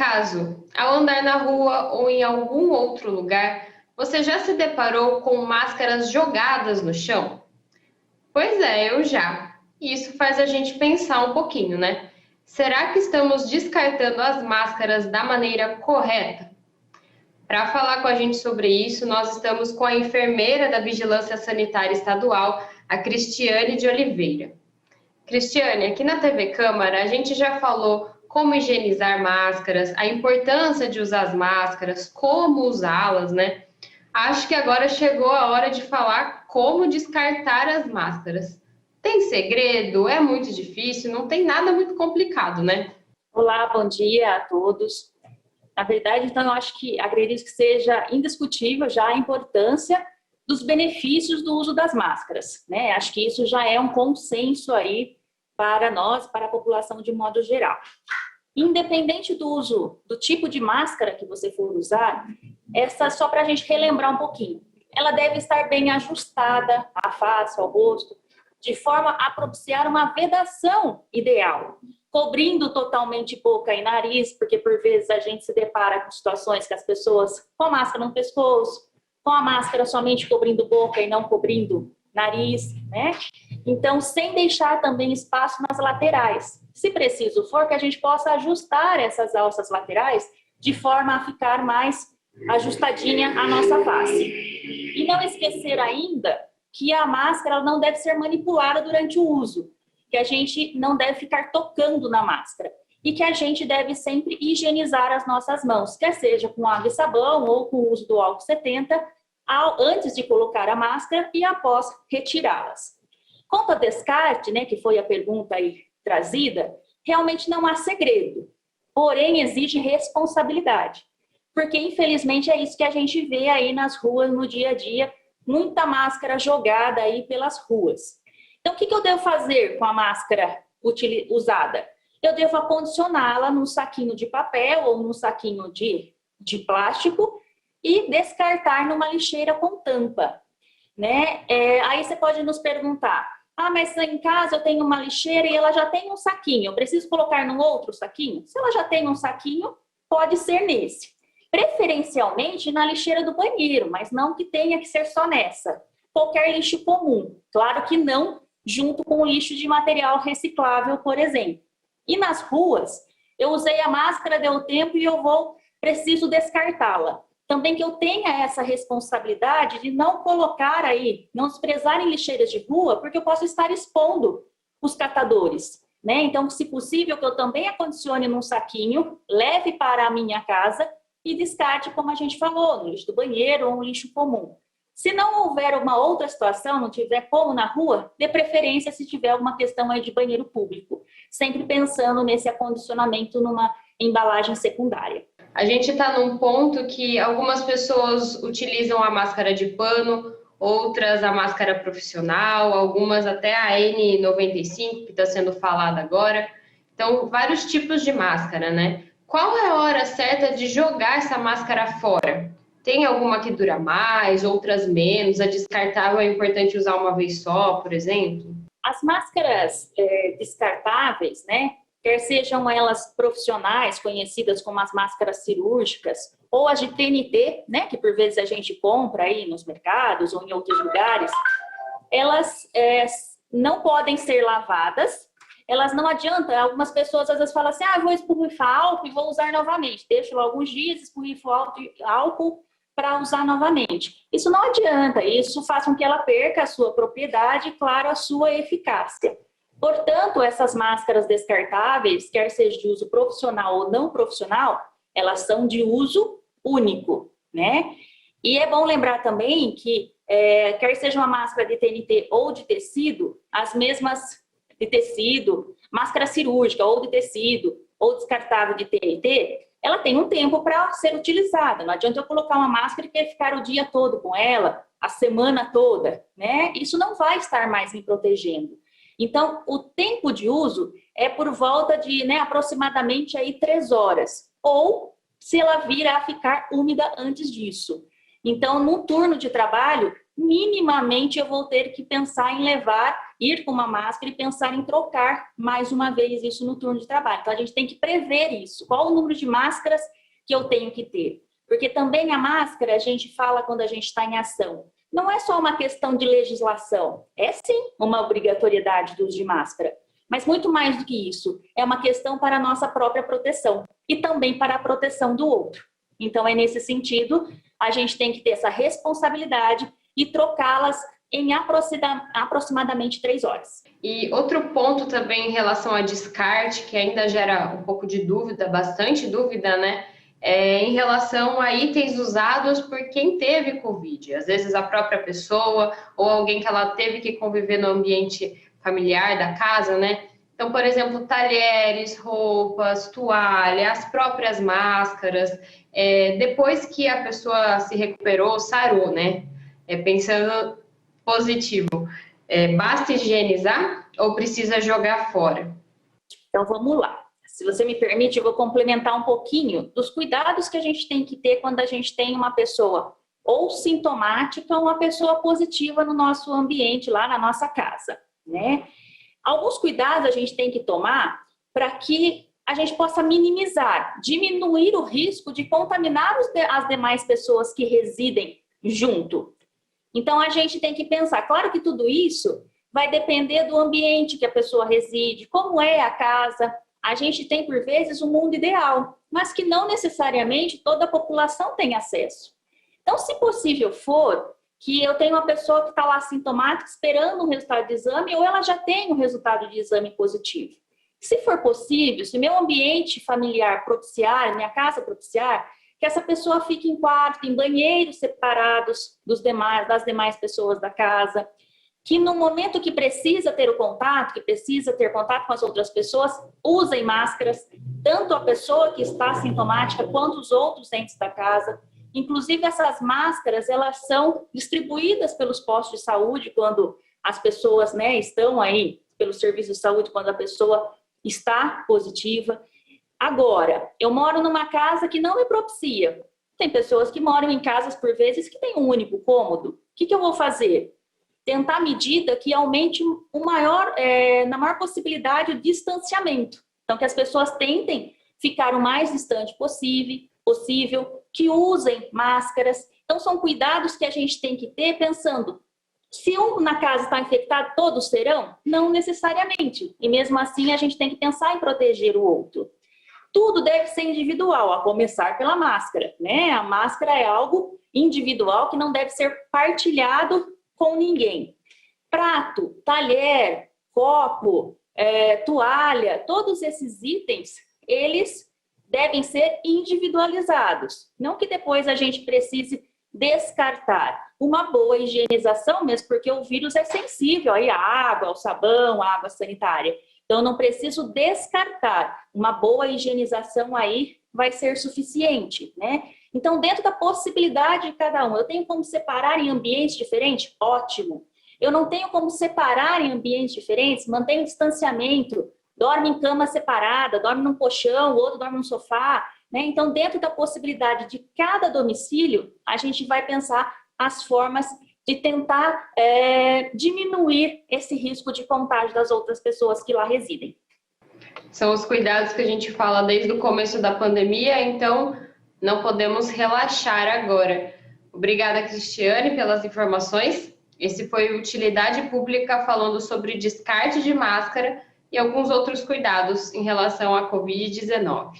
acaso, ao andar na rua ou em algum outro lugar, você já se deparou com máscaras jogadas no chão? Pois é, eu já. E isso faz a gente pensar um pouquinho, né? Será que estamos descartando as máscaras da maneira correta? Para falar com a gente sobre isso, nós estamos com a enfermeira da Vigilância Sanitária Estadual, a Cristiane de Oliveira. Cristiane, aqui na TV Câmara a gente já falou como higienizar máscaras, a importância de usar as máscaras, como usá-las, né? Acho que agora chegou a hora de falar como descartar as máscaras. Tem segredo? É muito difícil? Não tem nada muito complicado, né? Olá, bom dia a todos. Na verdade, então, eu acho que acredito que seja indiscutível já a importância dos benefícios do uso das máscaras, né? Acho que isso já é um consenso aí para nós, para a população de modo geral. Independente do uso, do tipo de máscara que você for usar, essa só para a gente relembrar um pouquinho. Ela deve estar bem ajustada à face, ao rosto, de forma a propiciar uma vedação ideal, cobrindo totalmente boca e nariz, porque por vezes a gente se depara com situações que as pessoas com a máscara no pescoço, com a máscara somente cobrindo boca e não cobrindo nariz, né? Então, sem deixar também espaço nas laterais. Se preciso for, que a gente possa ajustar essas alças laterais de forma a ficar mais ajustadinha a nossa face. E não esquecer ainda que a máscara não deve ser manipulada durante o uso, que a gente não deve ficar tocando na máscara e que a gente deve sempre higienizar as nossas mãos, quer seja com água e sabão ou com o uso do álcool 70, antes de colocar a máscara e após retirá-las. Quanto ao descarte, né, que foi a pergunta aí trazida, realmente não há segredo, porém exige responsabilidade, porque infelizmente é isso que a gente vê aí nas ruas no dia a dia, muita máscara jogada aí pelas ruas. Então, o que eu devo fazer com a máscara usada? Eu devo acondicioná-la num saquinho de papel ou num saquinho de plástico e descartar numa lixeira com tampa, né? Aí você pode nos perguntar, mas em casa eu tenho uma lixeira e ela já tem um saquinho, eu preciso colocar num outro saquinho? Se ela já tem um saquinho, pode ser nesse. Preferencialmente na lixeira do banheiro, mas não que tenha que ser só nessa. Qualquer lixo comum, claro que não junto com o lixo de material reciclável, por exemplo. E nas ruas, eu usei a máscara, deu tempo e preciso descartá-la. Também que eu tenha essa responsabilidade de não colocar aí, não desprezar em lixeiras de rua, porque eu posso estar expondo os catadores, né? Então, se possível, que eu também acondicione num saquinho, leve para a minha casa e descarte, como a gente falou, no lixo do banheiro ou no lixo comum. Se não houver uma outra situação, não tiver como na rua, dê preferência se tiver alguma questão aí de banheiro público, sempre pensando nesse acondicionamento numa embalagem secundária. A gente está num ponto que algumas pessoas utilizam a máscara de pano, outras a máscara profissional, algumas até a N95, que está sendo falada agora. Então, vários tipos de máscara, né? Qual é a hora certa de jogar essa máscara fora? Tem alguma que dura mais, outras menos? A descartável é importante usar uma vez só, por exemplo? As máscaras descartáveis, né? Quer sejam elas profissionais, conhecidas como as máscaras cirúrgicas, ou as de TNT, né? Que por vezes a gente compra aí nos mercados ou em outros lugares, elas não podem ser lavadas. Elas não adiantam, algumas pessoas às vezes falam assim, vou espurrifar álcool e vou usar novamente. Deixo lá alguns dias, espurrifo álcool para usar novamente. Isso não adianta, isso faz com que ela perca a sua propriedade e, claro, a sua eficácia. Portanto, essas máscaras descartáveis, quer seja de uso profissional ou não profissional, elas são de uso único, né? E é bom lembrar também que, quer seja uma máscara de TNT ou de tecido, as mesmas de tecido, máscara cirúrgica ou de tecido, ou descartável de TNT, ela tem um tempo para ser utilizada. Não adianta eu colocar uma máscara e querer ficar o dia todo com ela, a semana toda, né? Isso não vai estar mais me protegendo. Então, o tempo de uso é por volta de, aproximadamente aí 3 horas. Ou se ela vir a ficar úmida antes disso. Então, no turno de trabalho, minimamente eu vou ter que pensar em levar ir com uma máscara e pensar em trocar mais uma vez isso no turno de trabalho. Então, a gente tem que prever isso. Qual o número de máscaras que eu tenho que ter? Porque também a máscara, a gente fala quando a gente está em ação. Não é só uma questão de legislação. É sim uma obrigatoriedade do uso de máscara. Mas muito mais do que isso. É uma questão para a nossa própria proteção. E também para a proteção do outro. Então, é nesse sentido, a gente tem que ter essa responsabilidade e trocá-las em aproximadamente 3 horas. E outro ponto também em relação a descarte, que ainda gera um pouco de dúvida, bastante dúvida, né? É em relação a itens usados por quem teve Covid. Às vezes a própria pessoa ou alguém que ela teve que conviver no ambiente familiar da casa, né? Então, por exemplo, talheres, roupas, toalha, as próprias máscaras. Depois que a pessoa se recuperou, sarou, né? Pensando positivo, basta higienizar ou precisa jogar fora? Então, vamos lá. Se você me permite, eu vou complementar um pouquinho dos cuidados que a gente tem que ter quando a gente tem uma pessoa ou sintomática ou uma pessoa positiva no nosso ambiente, lá na nossa casa, né? Alguns cuidados a gente tem que tomar para que a gente possa minimizar, diminuir o risco de contaminar as demais pessoas que residem junto. Então, a gente tem que pensar, claro que tudo isso vai depender do ambiente que a pessoa reside, como é a casa. A gente tem, por vezes, um mundo ideal, mas que não necessariamente toda a população tem acesso. Então, se possível for, que eu tenho uma pessoa que está lá sintomática esperando um resultado de exame ou ela já tem um resultado de exame positivo. Se for possível, se meu ambiente familiar propiciar, minha casa propiciar, que essa pessoa fique em quarto, em banheiros separados das demais pessoas da casa, que no momento que precisa ter o contato, que precisa ter contato com as outras pessoas, usem máscaras, tanto a pessoa que está sintomática quanto os outros entes da casa. Inclusive, essas máscaras, elas são distribuídas pelos postos de saúde quando as pessoas, né, estão aí, pelo serviço de saúde, quando a pessoa está positiva. Agora, eu moro numa casa que não me propicia. Tem pessoas que moram em casas, por vezes, que tem um único cômodo. O que eu vou fazer? Tentar medida que aumente na maior possibilidade o distanciamento. Então, que as pessoas tentem ficar o mais distante possível, que usem máscaras. Então, são cuidados que a gente tem que ter pensando, se um na casa está infectado, todos serão? Não necessariamente. E mesmo assim, a gente tem que pensar em proteger o outro. Tudo deve ser individual, a começar pela máscara, né? A máscara é algo individual que não deve ser partilhado com ninguém. Prato, talher, copo, toalha, todos esses itens, eles devem ser individualizados. Não que depois a gente precise descartar. Uma boa higienização, mesmo porque o vírus é sensível aí à água, ao sabão, à água sanitária. Então, eu não preciso descartar. Uma boa higienização aí vai ser suficiente, né? Então, dentro da possibilidade de cada um, eu tenho como separar em ambientes diferentes? Ótimo. Eu não tenho como separar em ambientes diferentes? Mantenho o distanciamento, dorme em cama separada, dorme num colchão, o outro dorme num sofá, né? Então, dentro da possibilidade de cada domicílio, a gente vai pensar as formas de tentar diminuir esse risco de contágio das outras pessoas que lá residem. São os cuidados que a gente fala desde o começo da pandemia, então não podemos relaxar agora. Obrigada, Cristiane, pelas informações. Esse foi Utilidade Pública falando sobre descarte de máscara e alguns outros cuidados em relação à Covid-19.